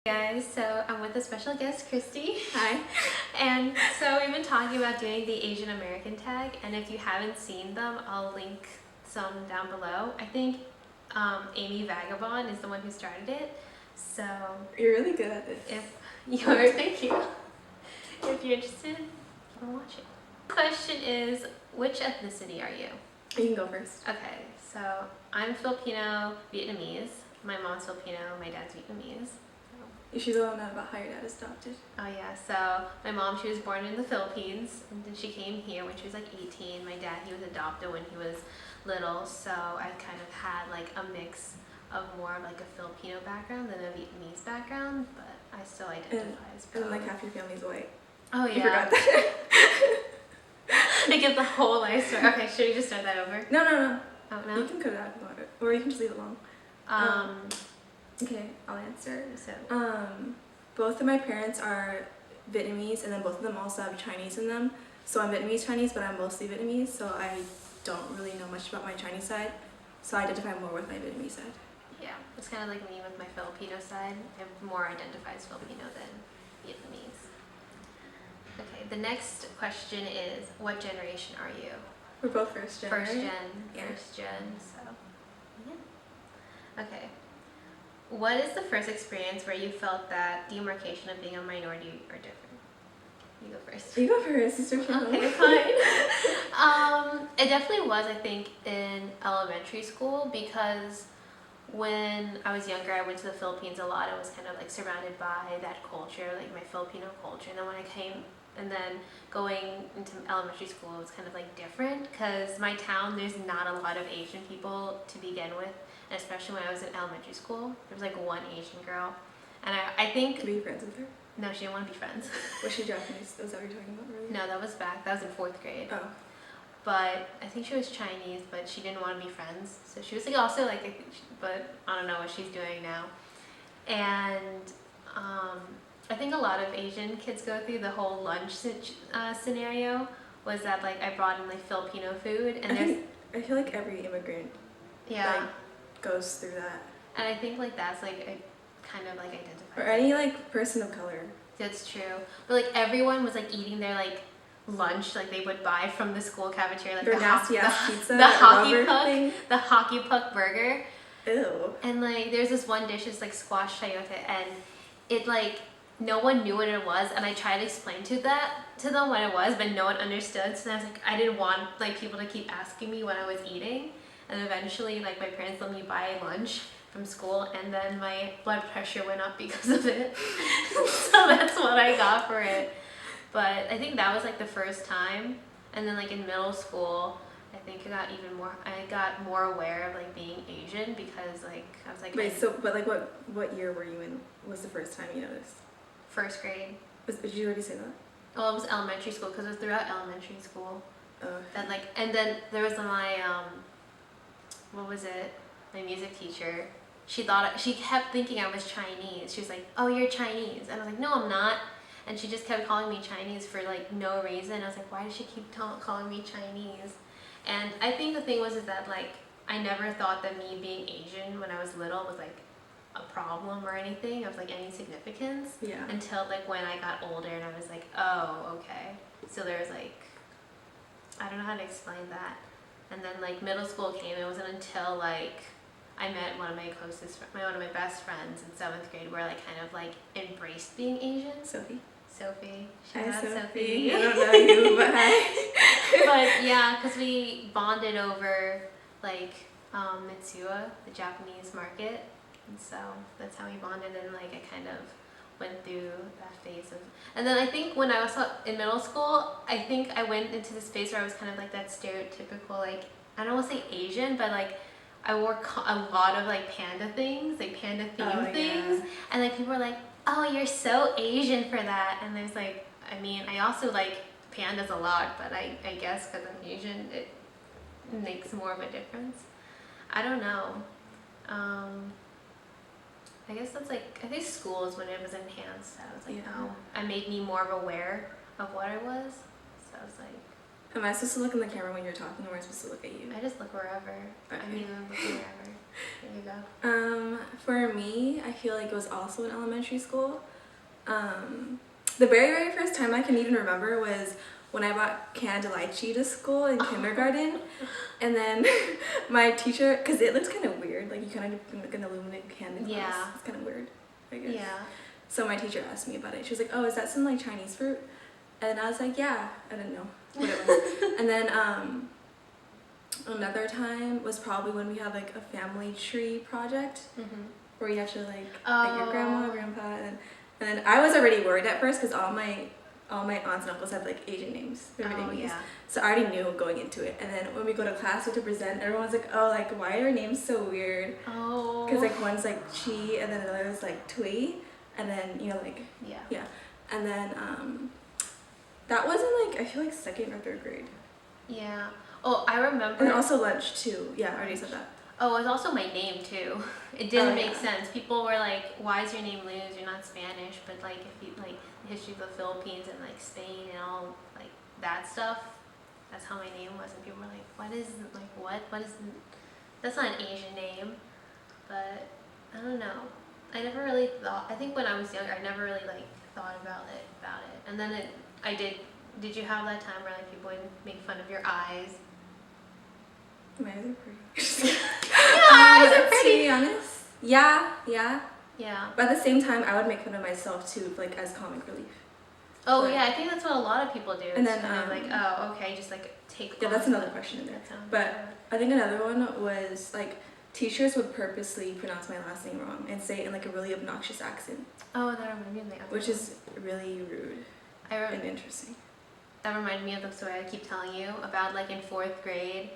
Guys, so I'm with a special guest, Kristi. Hi. And so we've been talking about doing the Asian American tag, and if you haven't seen them, I'll link some down below. I think Amy Vagabond is the one who started it. So You're really good at this. if you're thank you. If you're interested, you can watch it. Question is, which ethnicity are you? You can go first. Okay, so I'm Filipino Vietnamese. My mom's Filipino, my dad's Vietnamese. She's the one about how your dad is adopted. Oh yeah, so my mom, she was born in the Philippines, and then she came here when she was like 18. My dad, he was adopted when he was little, so I kind of had like a mix of more of like a Filipino background than a Vietnamese background, but I still identify as both. And like half your family's white. Oh yeah. You forgot that. I get the whole life story. Okay, should we just start that over? No. Oh no? You can cut it out if you want, or you can just leave it long. Okay, I'll answer. So Both of my parents are Vietnamese, and then both of them also have Chinese in them. So I'm Vietnamese Chinese, but I'm mostly Vietnamese, so I don't really know much about my Chinese side. So I identify more with my Vietnamese side. yeah, it's kind of like me with my Filipino side. I more identify as Filipino than Vietnamese. Okay, the next question is, what generation are you? We're both first gen. First right? gen. Yeah. First gen, so yeah. Okay. What is the first experience where you felt that demarcation of being a minority are different? You go first. You go first, sister. Okay, fine. It definitely was, I think, in elementary school, because when I was younger, I went to the Philippines a lot. I was kind of like surrounded by that culture, like my Filipino culture. And then when I came, and then going into elementary school, it was kind of like different, because my town, there's not a lot of Asian people to begin with. And especially when I was in elementary school, there was like one Asian girl. And I think... Were you friends with her? No, she didn't want to be friends. Was she Japanese? Was that what you were talking about earlier? No, that was in 4th grade. Oh. But I think she was Chinese, but she didn't want to be friends. So she was like also like, but I don't know what she's doing now. And I think a lot of Asian kids go through the whole lunch scenario, was that like I brought in like Filipino food, and I feel like every immigrant yeah goes through that. And I think like that's like a kind of like identified. Or any like person of color. That's true. But like everyone was like eating their like lunch, like they would buy from the school cafeteria, like their nasty ass pizza, the hockey puck thing. the hockey puck burger. Ew. And like there's this one dish, it's like squash chayote, and it like no one knew what it was, and I tried to explain to them what it was, but no one understood. So I was like, I didn't want like people to keep asking me what I was eating. And eventually, like, my parents let me buy lunch from school, and then my blood pressure went up because of it. So that's what I got for it. But I think that was like the first time. And then like in middle school, I think I got more aware of like being Asian, because like I was like... Wait, but like what year were you in was the first time you noticed? 1st grade. Did you already say that? Well, it was elementary school, because it was throughout elementary school. Oh. That like, and then there was my what was it? My music teacher. She kept thinking I was Chinese. She was like, "Oh, you're Chinese," and I was like, "No, I'm not." And she just kept calling me Chinese for like no reason. I was like, "Why does she keep calling me Chinese?" And I think the thing was is that like I never thought that me being Asian when I was little was like a problem or anything of like any significance. Yeah. Until like when I got older and I was like, "Oh, okay." So there was like, I don't know how to explain that. And then like middle school came, it wasn't until like I met one of my best friends in 7th grade, where I like kind of like embraced being Asian. Sophie. Shout out Sophie. Sophie. I don't know you, but hi. But yeah, because we bonded over like Mitsuya, the Japanese market, and so that's how we bonded. And like I kind of went through that phase of, and then I think when I was in middle school, I think I went into this phase where I was kind of like that stereotypical, like, I don't want to say Asian, but like I wore a lot of like panda things, like panda themed things, and like people were like, "Oh, you're so Asian for that." And there's like, I mean, I also like pandas a lot, but I guess because I'm Asian, it makes more of a difference. I don't know. I guess that's like, I think school is when it was enhanced. I was like, oh, it made me more aware of what I was. So I was like, Am I supposed to look in the camera when you're talking, or am I supposed to look at you? I just look wherever. Okay. I mean, I'm looking wherever. There you go. For me, I feel like it was also in elementary school. The very first time I can even remember was when I brought canned lychee to school in kindergarten, and then my teacher, because it looks kind of weird, like you kind of like an aluminum can in class. Yeah. It's kind of weird, I guess. Yeah. So my teacher asked me about it. She was like, "Oh, is that some like Chinese fruit?" And I was like, "Yeah." I didn't know what it was. And then another time was probably when we had like a family tree project where you have to like your grandma, grandpa, and then I was already worried at first because all my aunts and uncles have like Asian names. They're Vietnamese. Yeah. So I already knew going into it. And then when we go to class to present, everyone's like, "Oh, like why are your names so weird?" Oh. Because like one's like Chi and then another is like Tui, and then like yeah, and then that was in like I feel like 2nd or 3rd grade. Yeah. Oh, I remember. And also lunch too. Yeah, I already said that. Oh, it was also my name too. It didn't make yeah. sense. People were like, "Why is your name Luz? You're not Spanish." But like, if you like the history of the Philippines and like Spain and all like that stuff, that's how my name was. And people were like, "What is like what? What is? That's not an Asian name." But I don't know. I never really thought. I think when I was younger, I never really like thought about it. And then I did. Did you have that time where like people would make fun of your eyes? My eyes are pretty. Yeah, eyes are pretty. To be honest, yeah. Yeah. But at the same time, I would make fun of myself too, like as comic relief. Oh But- yeah, I think that's what a lot of people do. And It's then, kind of like, oh okay, just like take. Yeah, that's on another the- question in there. that sounds But bad. I think another one was like teachers would purposely pronounce my last name wrong and say it in like a really obnoxious accent, Oh, that reminded me of the other which one. is really rude I and interesting. that reminded me of the story I keep telling you about. Like in 4th grade,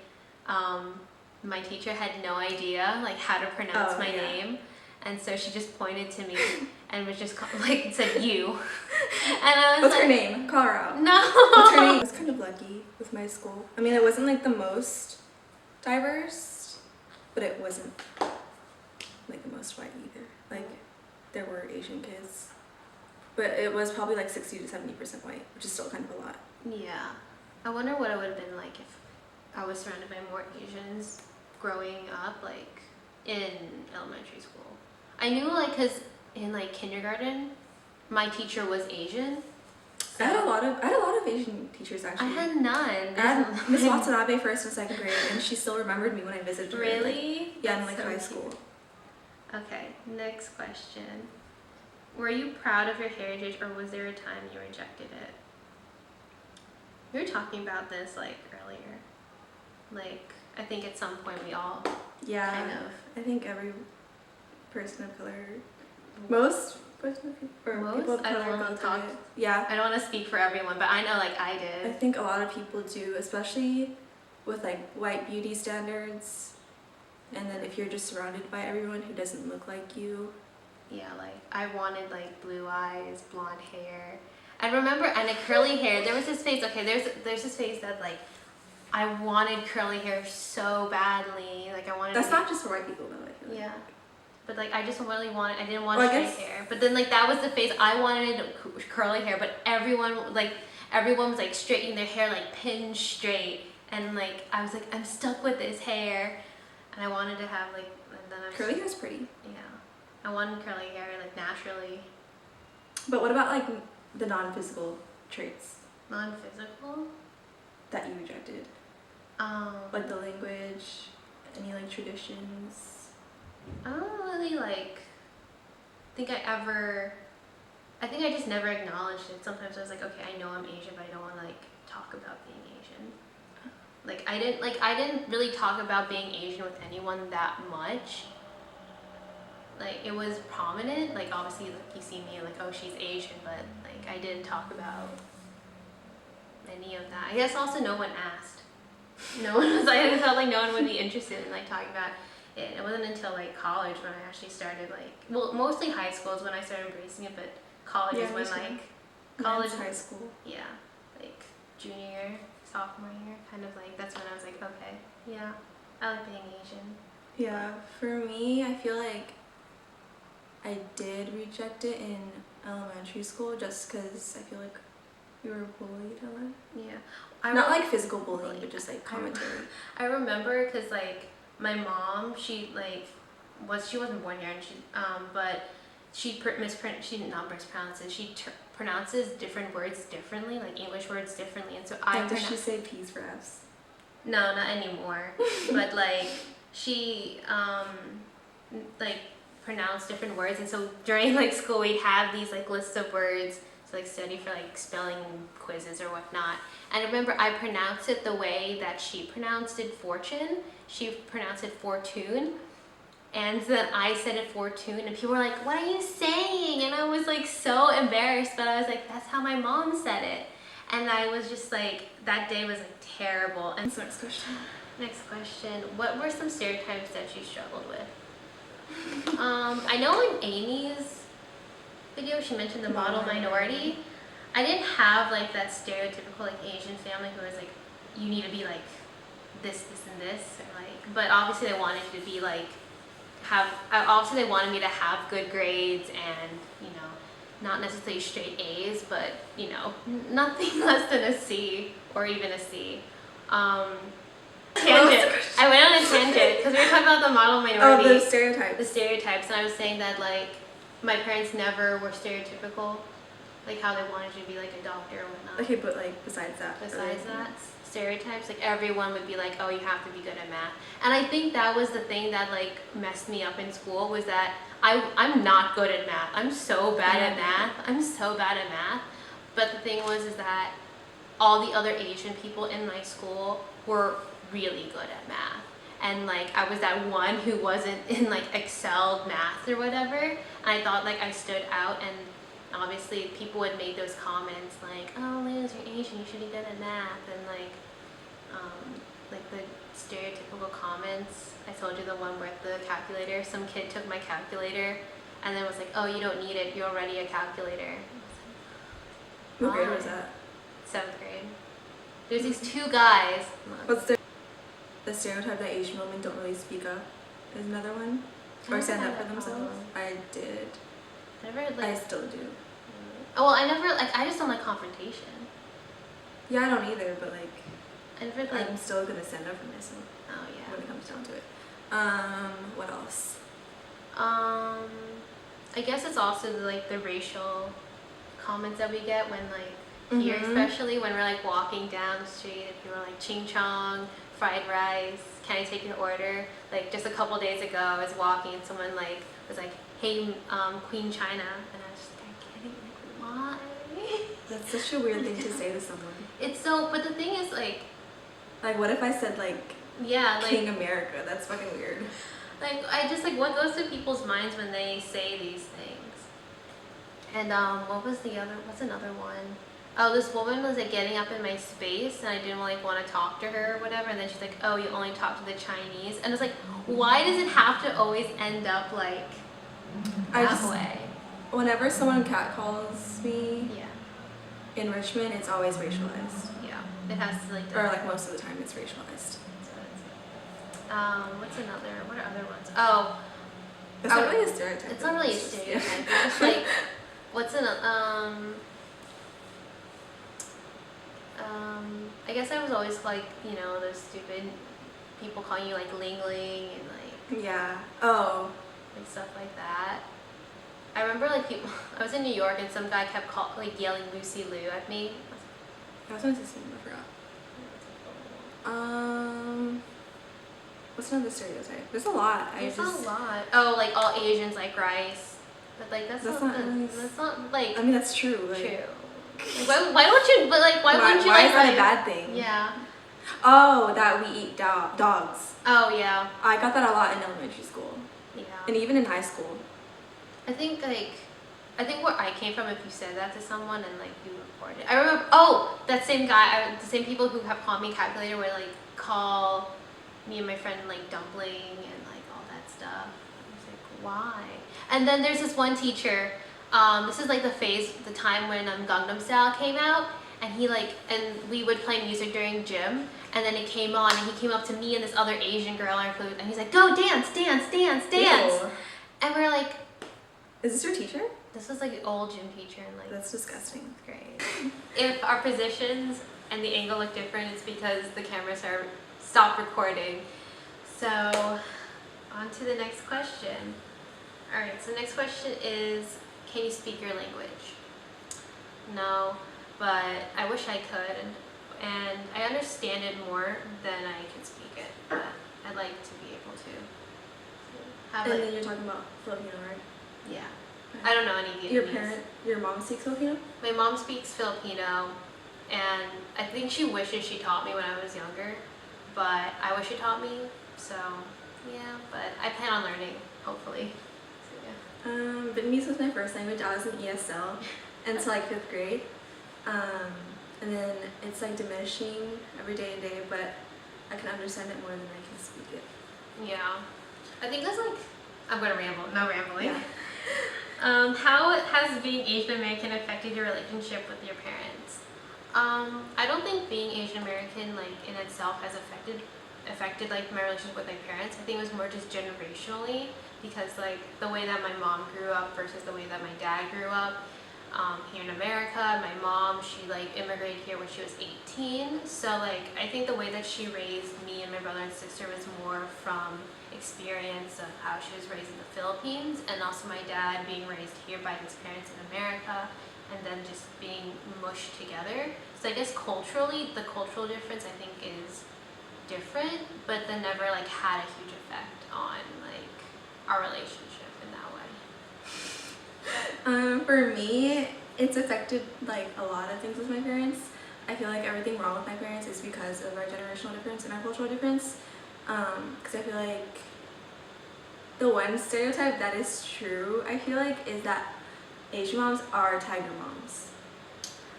my teacher had no idea like how to pronounce Oh, my yeah. name, and so she just pointed to me and was just like said you, and I was What's like, her name? Call her out. No. What's her name? I was kind of lucky with my school. I mean, it wasn't like the most diverse, but it wasn't like the most white either. Like there were Asian kids, but it was probably like 60 to 70% white, which is still kind of a lot. Yeah, I wonder what it would have been like if I was surrounded by more Asians growing up, like in elementary school. I knew like because in like kindergarten, my teacher was Asian. I had a lot of Asian teachers actually. I had none. I had Miss Watanabe 1st and 2nd grade, and she still remembered me when I visited her. Like, Really? yeah, in That's like so high cute. school. Okay, next question. Were you proud of your heritage, or was there a time you rejected it? We were talking about this like earlier. Like, I think at some point we all Yeah, kind of. I think every person of color, most person of or Most? people of I don't color wanna go through talk- it. Yeah, I don't want to speak for everyone, but I know like I I did. think a lot of people do, especially with like white beauty standards, and then if you're just surrounded by everyone who doesn't look like you. Yeah, like I wanted like blue eyes, blonde hair. I remember, and a curly hair. There was this phase. Okay, there's this phase that like I wanted curly hair so badly. Like I wanted. That's to be- not just for white people though. I feel like. Yeah. But like I just really wanted. I didn't want Well, I straight guess- hair. But then like that was the phase I wanted curly hair. But everyone was like straightening their hair like pin straight, and like I was like I'm stuck with this hair, and I wanted to have like and then I was, Curly hair's pretty. Yeah, I wanted curly hair like naturally, But what about like the non-physical traits non-physical. that you rejected? Like the language, any like traditions? I don't really like think I think I just never acknowledged it. Sometimes I was like, okay, I know I'm Asian, but I don't want to like talk about being Asian. Like I didn't really talk about being Asian with anyone that much. Like it was prominent, like obviously like, you see me like, oh, she's Asian, but like I didn't talk about any of that. I guess also no one asked. No one was. I felt like no one would be interested in like talking about it. It wasn't until like college when I actually started like, well, mostly high school is when I started embracing it, but college Yeah, is me when too. like college, Mine's high school. yeah, like junior year, sophomore year, kind of like that's when I was like, okay, yeah, I like being Asian. Yeah, for me, I feel like I did reject it in elementary school just because I feel like You were bullied a lot? Yeah. Not like physical bullying, but just like commentary. I remember because like my mom, she like she wasn't born here, and but she not mispronounce it. She pronounces different words differently, like English words differently, and so Does she say P's for F's? No, not anymore. But like she like pronounced different words, and so during like school we'd have these like lists of words to like study for like spelling quizzes or whatnot. And I remember I pronounced it the way that she pronounced it fortune. She pronounced it fortune. And then I said it fortune, and people were like, "What are you saying?" And I was like so embarrassed, but I was like, "That's how my mom said it." And I was just like, that day was like terrible. And so next question. Next question. What were some stereotypes that you struggled with? I know in Amy's video she mentioned the model minority. I didn't have like that stereotypical like Asian family who was like, you need to be like this, and this, or like. But obviously they wanted to be like obviously they wanted me to have good grades and not necessarily straight A's, but nothing less than a C or even a C. Tangent. I went on a tangent because we were talking about the model minority. Oh, the stereotypes. The stereotypes, and I was saying that like my parents never were stereotypical, like how they wanted you to be like a doctor or whatnot. Okay, but like besides that. Stereotypes, like everyone would be like, oh, you have to be good at math. And I think that was the thing that like messed me up in school, was that I'm not good at math. I'm so bad at math. But the thing was is that all the other Asian people in my school were really good at math. And like I was that one who wasn't in like excelled math or whatever. And I thought like I stood out, and obviously people would make those comments like, oh Liz, you're Asian, you should be good at math, and like the stereotypical comments. I told you the one with the calculator. Some kid took my calculator and then was like, oh, you don't need it, you're already a calculator. What grade was that? 7th grade. There's these two guys. What's the stereotype that Asian women don't really speak up is another one? Or stand up for themselves? I did. I still do. Oh, well, I just don't like confrontation. Yeah, I don't either, but like, I'm still gonna stand up for myself. Oh yeah. When it comes down to it. What else? I guess it's also the racial comments that we get when here, especially when we're like walking down the street, and people are like ching chong, fried rice, can I take your order? Like just a couple days ago I was walking and someone was like, hey, Queen China, and I was just like, why? That's such a weird thing to say to someone. It's so, but the thing is like what if I said King America? That's fucking weird. I just what goes through people's minds when they say these things? And what's another one? Oh, this woman was getting up in my space, and I didn't want to talk to her or whatever, and then she's like, oh, you only talk to the Chinese, and it's like, why does it have to always end up that way? Whenever someone catcalls me in Richmond, it's always racialized. Yeah, it has to or most of the time it's racialized. What are other ones? Oh, it's not really a stereotype. It's not really a stereotype. It's just I guess I was always those stupid people calling you Ling Ling and yeah. Stuff like that. I remember people. I was in New York and some guy kept yelling Lucy Liu at me. I was going to say something, I forgot. What's another stereotype? There's a lot. There's a lot. Oh, all Asians like rice, but that's not I mean, that's true. True. Why don't you? But why wouldn't you why like? Is that a bad thing? Yeah. Oh, that we eat dogs. Oh yeah. I got that a lot in elementary school. Yeah. And even in high school. I think where I came from, if you said that to someone and you reported, I remember. Oh, that same guy. The same people who have called me calculator would call me and my friend dumpling and all that stuff. I was like, why? And then there's this one teacher. This is the time when Gangnam Style came out, and and we would play music during gym, and then it came on, and he came up to me and this other Asian girl in our group, and he's like, go dance, dance, dance, dance. Ew. And we're like, is this your teacher? This was like an old gym teacher in like That's disgusting. 6th grade. If our positions and the angle look different, it's because the cameras are stopped recording. So, on to the next question. Alright, so the next question is, can you speak your language? No, but I wish I could, and I understand it more than I can speak it, but I'd like to be able to. Have And like, then you're talking about Filipino, right? yeah. I don't know any Vietnamese. Your mom speaks Filipino? My mom speaks Filipino, and I think she wishes she taught me when I was younger, but I wish she taught me, so yeah, but I plan on learning, hopefully. So, yeah. Vietnamese was my first language. I was in ESL until like 5th grade. And then it's like diminishing every day and day, but I can understand it more than I can speak it. Yeah. I think that's like, I'm gonna ramble, no rambling. Yeah. How has being Asian American affected your relationship with your parents? I don't think being Asian American like in itself has affected like my relationship with my parents. I think it was more just generationally, because like the way that my mom grew up versus the way that my dad grew up here in America. My mom, she like immigrated here when she was 18, so like I think the way that she raised me and my brother and sister was more from experience of how she was raised in the Philippines, and also my dad being raised here by his parents in America, and then just being mushed together. So I guess culturally, the cultural difference I think is different, but then never like had a huge effect on like our relationship in that way. For me, it's affected like a lot of things with my parents. I feel like everything wrong with my parents is because of our generational difference and our cultural difference. Because I feel like the one stereotype that is true, I feel like, is that Asian moms are tiger moms.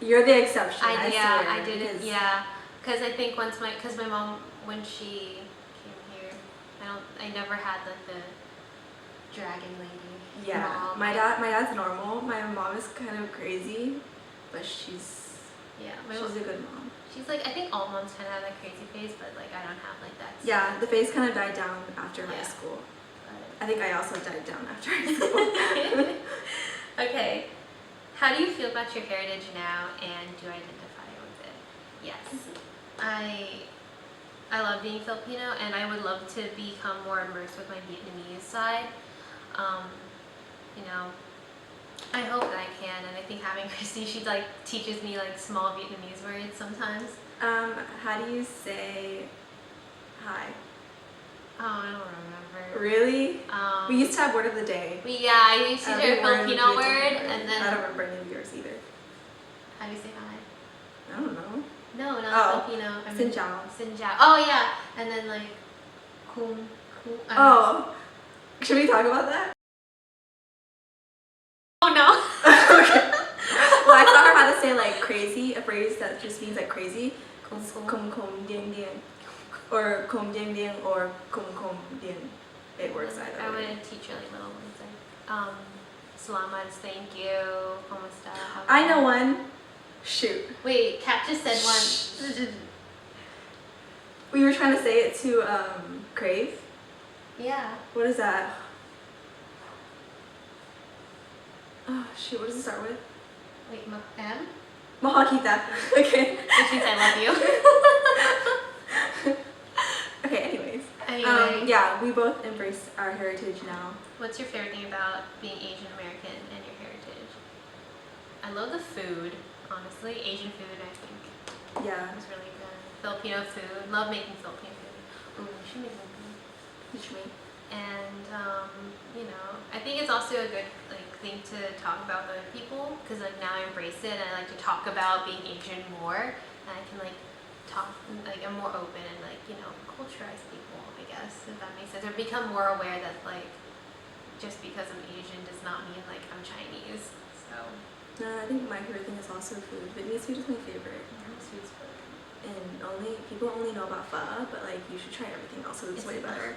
You're the exception. I swear, I didn't. Yeah, because I think because my mom, when she came here, I never had like the dragon lady. Yeah, mom. my dad's normal. My mom is kind of crazy, but she's a good mom. She's like, I think all moms kind of have that crazy phase, but like I don't have like that. Yeah, the phase kind of died down after high school. I think I also died down after high school. Okay, how do you feel about your heritage now, and do you identify with it? Yes, I love being Filipino, and I would love to become more immersed with my Vietnamese side. You know, I hope that I can, and I think having Kristi, she like teaches me like small Vietnamese words sometimes. How do you say hi? Oh, I don't remember. Really? We used to have word of the day. I used to do a Filipino word, and then I don't remember any of yours either. how do you say hi? I don't know. No, not Filipino. Xin chào. Xin chào. Oh yeah, and then like, kum. Should we talk about that? Oh no. Okay. Well, I taught her how to say like crazy, a phrase that just means like crazy. Kum ding ding, or kum ding ding, or kum ding. It works either way. I want to teach her like little words like salamat, thank you, kamusta. I know one. Shoot. Wait, Kat just said one. We were trying to say it to crave. Yeah. What is that? Oh shoot, what does it start with? Wait, M? Mahal kita. Okay. Which means I love you. Okay, anyways. Anyway. Yeah, we both embrace our heritage now. What's your favorite thing about being Asian American and your heritage? I love the food, honestly. Asian food, I think. Yeah. It's really good. Filipino food. Love making Filipino food. Ooh, we should make something. Teach me. And you know, I think it's also a good like thing to talk about with other people, because like now I embrace it and I like to talk about being Asian more, and I can like talk like I'm more open and like, you know, culturize people, I guess, if that makes sense, or become more aware that like just because I'm Asian does not mean like I'm Chinese. So No, I think my favorite thing is also food. Vietnamese food is my favorite. food's good. And people only know about pho, but like you should try everything else. So it's way better.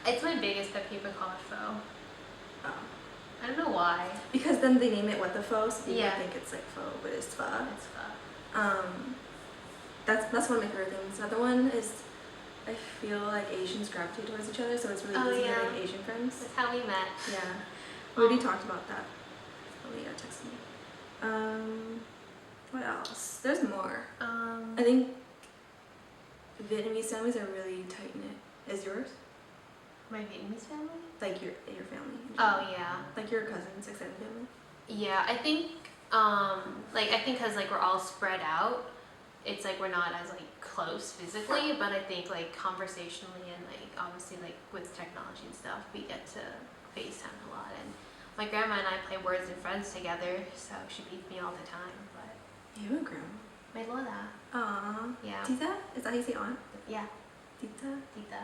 It's my biggest pet peeve to call it pho. Oh. I don't know why. Because then they name it what the pho, so people Yeah. think it's like pho, but it's pho. It's pho. That's one of my favorite things. Another one is I feel like Asians gravitate towards each other, so it's really easy to make Asian friends. That's how we met. Yeah. We already talked about that. yeah, text me. What else? There's more. I I think Vietnamese families are really tight knit. Is yours? my Vietnamese family. Like your family? in Oh general? yeah, Like your cousins, extended family? yeah. I think like I think because like we're all spread out, it's like we're not as like close physically, but I think like conversationally and like obviously like with technology and stuff, we get to FaceTime a lot. And my grandma and I play Words and Friends together, so she beats me all the time. But You have a grandma. my Lola, Aww. yeah, Tita? Is that how you say aunt? yeah, Tita? Tita,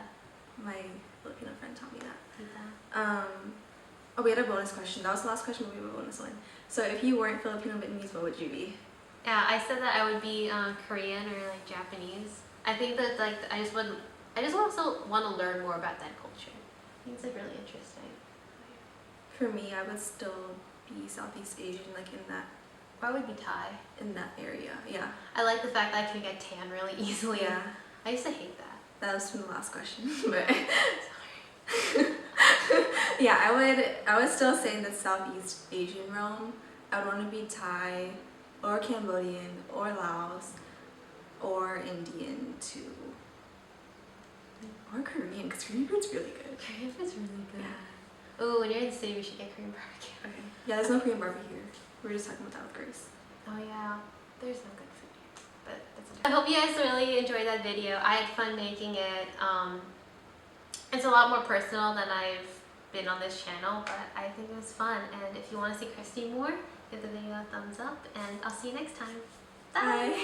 My Filipino friend taught me that. Tita. Oh, we had a bonus question. That was the last question, but we have a bonus one. So if you weren't Filipino Vietnamese, what would you be? Yeah, I said that I would be Korean or like Japanese. I think that like I just also want to learn more about that culture. I think it's like really interesting. For me, I would still be Southeast Asian, like Or I would be Thai. in that area. Yeah. I like the fact that I can get tan really easily. Yeah. I used to hate that. That was from the last question. But Sorry. yeah, I would still say in the Southeast Asian realm, I would want to be Thai or Cambodian or Laos or Indian too. Or Korean, because Korean food's really good. Korean food's really good. Yeah. Oh, when you're in the city, we should get Korean barbecue. Okay. Yeah, there's no Korean barbecue here. We were just talking about that with Grace. Oh yeah, there's no good food here, but that's okay. I hope you guys really enjoyed that video. I had fun making it. It's a lot more personal than I've been on this channel, but I think it was fun. And if you want to see Kristi more, give the video a thumbs up, and I'll see you next time. Bye! Bye.